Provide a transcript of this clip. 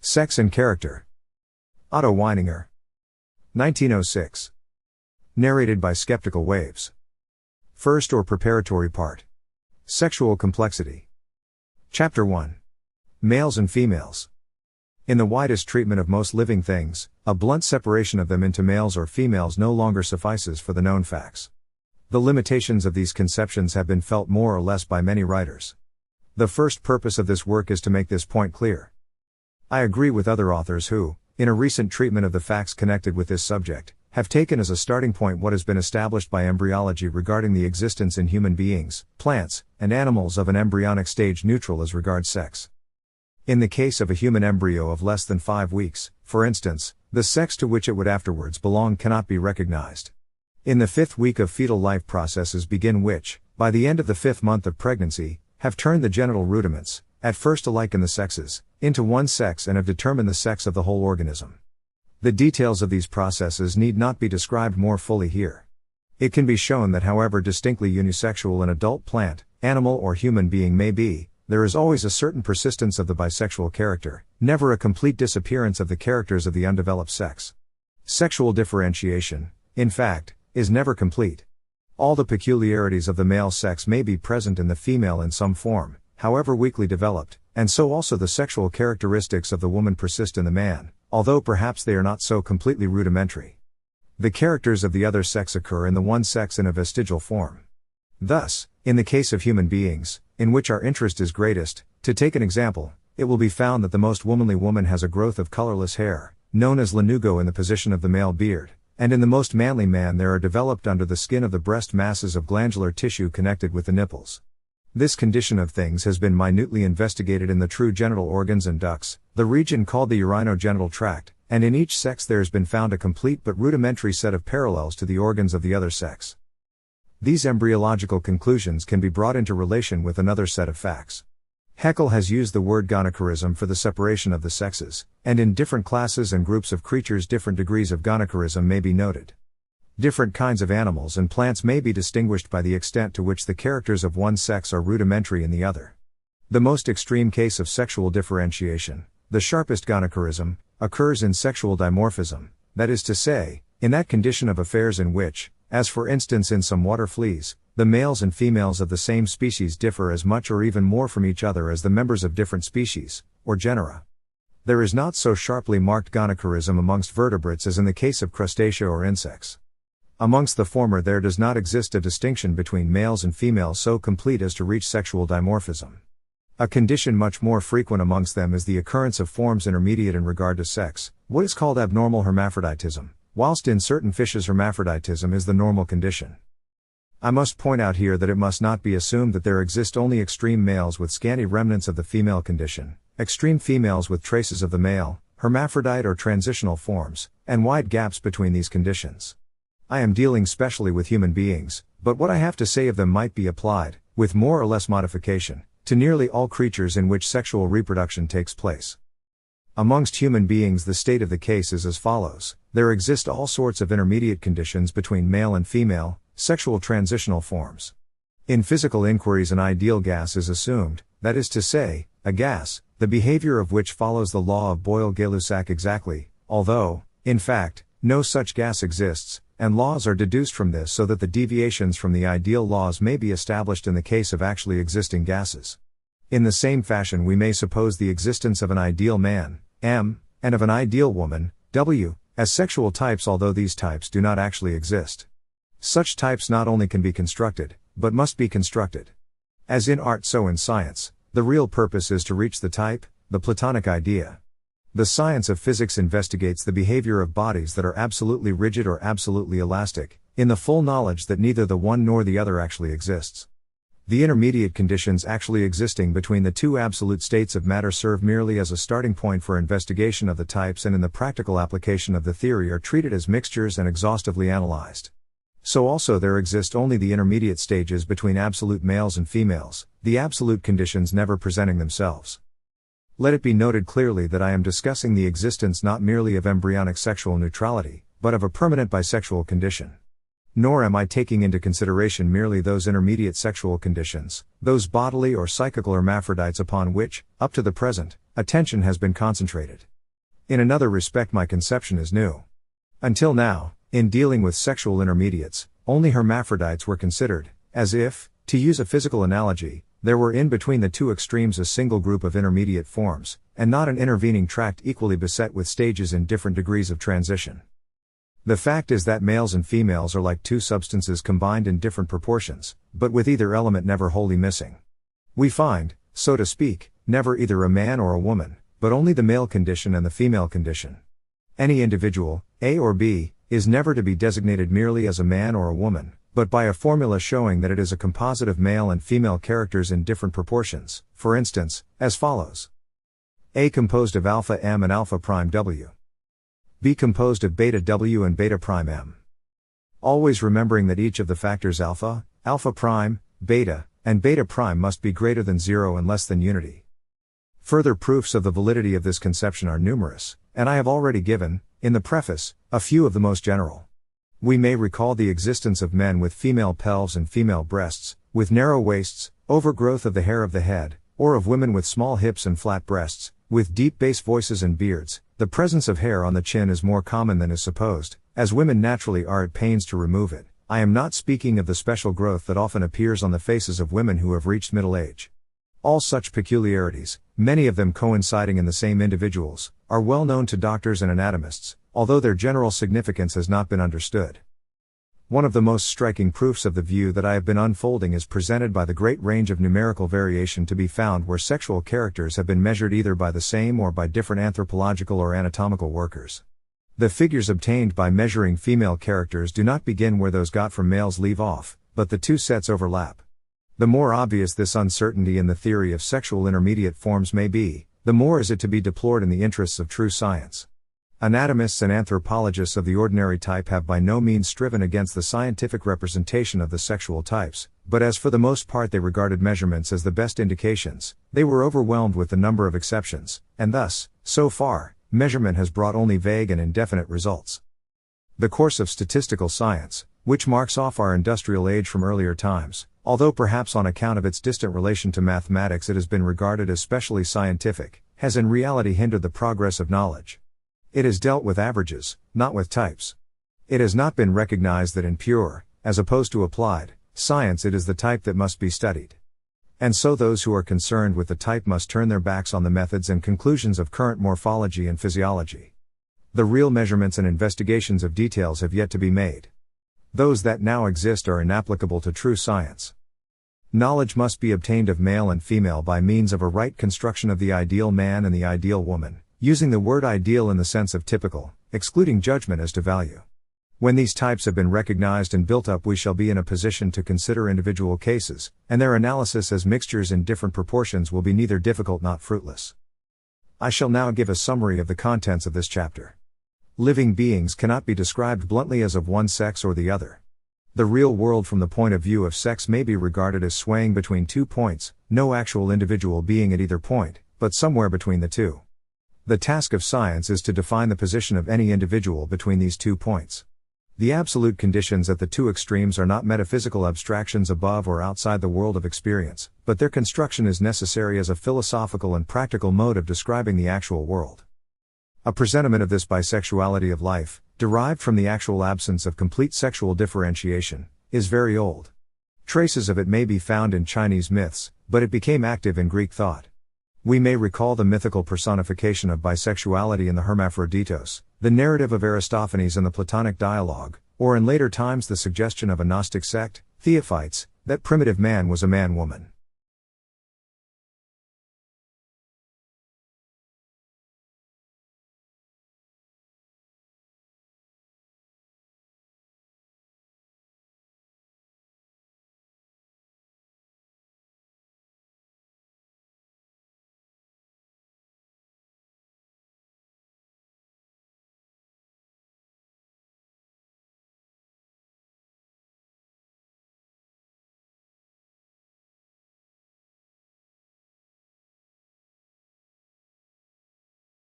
Sex and Character. Otto Weininger. 1906. Narrated by Skeptical Waves. First or preparatory part. Sexual Complexity. Chapter 1. Males and Females. In the widest treatment of most living things, a blunt separation of them into males or females no longer suffices for the known facts. The limitations of these conceptions have been felt more or less by many writers. The first purpose of this work is to make this point clear. I agree with other authors who, in a recent treatment of the facts connected with this subject, have taken as a starting point what has been established by embryology regarding the existence in human beings, plants, and animals of an embryonic stage neutral as regards sex. In the case of a human embryo of less than 5 weeks, for instance, the sex to which it would afterwards belong cannot be recognized. In the 5th week of fetal life processes begin which, by the end of the 5th month of pregnancy, have turned the genital rudiments, at first alike in the sexes, into one sex and have determined the sex of the whole organism. The details of these processes need not be described more fully here. It can be shown that however distinctly unisexual an adult plant, animal or human being may be, there is always a certain persistence of the bisexual character, never a complete disappearance of the characters of the undeveloped sex. Sexual differentiation, in fact, is never complete. All the peculiarities of the male sex may be present in the female in some form, however weakly developed, and so also the sexual characteristics of the woman persist in the man, although perhaps they are not so completely rudimentary. The characters of the other sex occur in the one sex in a vestigial form. Thus, in the case of human beings, in which our interest is greatest, to take an example, it will be found that the most womanly woman has a growth of colorless hair, known as lanugo in the position of the male beard, and in the most manly man there are developed under the skin of the breast masses of glandular tissue connected with the nipples. This condition of things has been minutely investigated in the true genital organs and ducts, the region called the urinogenital tract, and in each sex there has been found a complete but rudimentary set of parallels to the organs of the other sex. These embryological conclusions can be brought into relation with another set of facts. Haeckel has used the word gonochorism for the separation of the sexes, and in different classes and groups of creatures different degrees of gonochorism may be noted. Different kinds of animals and plants may be distinguished by the extent to which the characters of one sex are rudimentary in the other. The most extreme case of sexual differentiation, the sharpest gonochorism, occurs in sexual dimorphism, that is to say, in that condition of affairs in which, as for instance in some water fleas, the males and females of the same species differ as much or even more from each other as the members of different species, or genera. There is not so sharply marked gonochorism amongst vertebrates as in the case of crustacea or insects. Amongst the former there does not exist a distinction between males and females so complete as to reach sexual dimorphism. A condition much more frequent amongst them is the occurrence of forms intermediate in regard to sex, what is called abnormal hermaphroditism, whilst in certain fishes hermaphroditism is the normal condition. I must point out here that it must not be assumed that there exist only extreme males with scanty remnants of the female condition, extreme females with traces of the male, hermaphrodite or transitional forms, and wide gaps between these conditions. I am dealing specially with human beings, but what I have to say of them might be applied, with more or less modification, to nearly all creatures in which sexual reproduction takes place. Amongst human beings the state of the case is as follows: there exist all sorts of intermediate conditions between male and female, sexual transitional forms. In physical inquiries an ideal gas is assumed, that is to say, a gas, the behavior of which follows the law of Boyle-Gay-Lussac exactly, although, in fact, no such gas exists, and laws are deduced from this so that the deviations from the ideal laws may be established in the case of actually existing gases. In the same fashion we may suppose the existence of an ideal man, M, and of an ideal woman, W, as sexual types although these types do not actually exist. Such types not only can be constructed, but must be constructed. As in art so in science, the real purpose is to reach the type, the Platonic idea. The science of physics investigates the behavior of bodies that are absolutely rigid or absolutely elastic, in the full knowledge that neither the one nor the other actually exists. The intermediate conditions actually existing between the two absolute states of matter serve merely as a starting point for investigation of the types and in the practical application of the theory are treated as mixtures and exhaustively analyzed. So also there exist only the intermediate stages between absolute males and females, the absolute conditions never presenting themselves. Let it be noted clearly that I am discussing the existence not merely of embryonic sexual neutrality, but of a permanent bisexual condition. Nor am I taking into consideration merely those intermediate sexual conditions, those bodily or psychical hermaphrodites upon which, up to the present, attention has been concentrated. In another respect, my conception is new. Until now, in dealing with sexual intermediates, only hermaphrodites were considered, as if, to use a physical analogy, there were in between the two extremes a single group of intermediate forms, and not an intervening tract equally beset with stages in different degrees of transition. The fact is that males and females are like two substances combined in different proportions, but with either element never wholly missing. We find, so to speak, never either a man or a woman, but only the male condition and the female condition. Any individual, A or B, is never to be designated merely as a man or a woman, but by a formula showing that it is a composite of male and female characters in different proportions, for instance, as follows. A composed of alpha M and alpha prime W. B composed of beta W and beta prime M. Always remembering that each of the factors alpha, alpha prime, beta, and beta prime must be greater than 0 and less than unity. Further proofs of the validity of this conception are numerous, and I have already given, in the preface, a few of the most general. We may recall the existence of men with female pelves and female breasts, with narrow waists, overgrowth of the hair of the head, or of women with small hips and flat breasts, with deep bass voices and beards. The presence of hair on the chin is more common than is supposed, as women naturally are at pains to remove it. I am not speaking of the special growth that often appears on the faces of women who have reached middle age. All such peculiarities, many of them coinciding in the same individuals, are well known to doctors and anatomists, although their general significance has not been understood. One of the most striking proofs of the view that I have been unfolding is presented by the great range of numerical variation to be found where sexual characters have been measured either by the same or by different anthropological or anatomical workers. The figures obtained by measuring female characters do not begin where those got from males leave off, but the two sets overlap. The more obvious this uncertainty in the theory of sexual intermediate forms may be, the more is it to be deplored in the interests of true science. Anatomists and anthropologists of the ordinary type have by no means striven against the scientific representation of the sexual types, but as for the most part they regarded measurements as the best indications, they were overwhelmed with the number of exceptions, and thus, so far, measurement has brought only vague and indefinite results. The course of statistical science, which marks off our industrial age from earlier times, although perhaps on account of its distant relation to mathematics it has been regarded as specially scientific, has in reality hindered the progress of knowledge. It has dealt with averages, not with types. It has not been recognized that in pure, as opposed to applied, science it is the type that must be studied. And so those who are concerned with the type must turn their backs on the methods and conclusions of current morphology and physiology. The real measurements and investigations of details have yet to be made. Those that now exist are inapplicable to true science. Knowledge must be obtained of male and female by means of a right construction of the ideal man and the ideal woman, using the word ideal in the sense of typical, excluding judgment as to value. When these types have been recognized and built up, we shall be in a position to consider individual cases, and their analysis as mixtures in different proportions will be neither difficult nor fruitless. I shall now give a summary of the contents of this chapter. Living beings cannot be described bluntly as of one sex or the other. The real world from the point of view of sex may be regarded as swaying between 2 points, no actual individual being at either point, but somewhere between the two. The task of science is to define the position of any individual between these 2 points. The absolute conditions at the two extremes are not metaphysical abstractions above or outside the world of experience, but their construction is necessary as a philosophical and practical mode of describing the actual world. A presentiment of this bisexuality of life, derived from the actual absence of complete sexual differentiation, is very old. Traces of it may be found in Chinese myths, but it became active in Greek thought. We may recall the mythical personification of bisexuality in the Hermaphroditos, the narrative of Aristophanes in the Platonic dialogue, or in later times the suggestion of a Gnostic sect, Theophytes, that primitive man was a man-woman.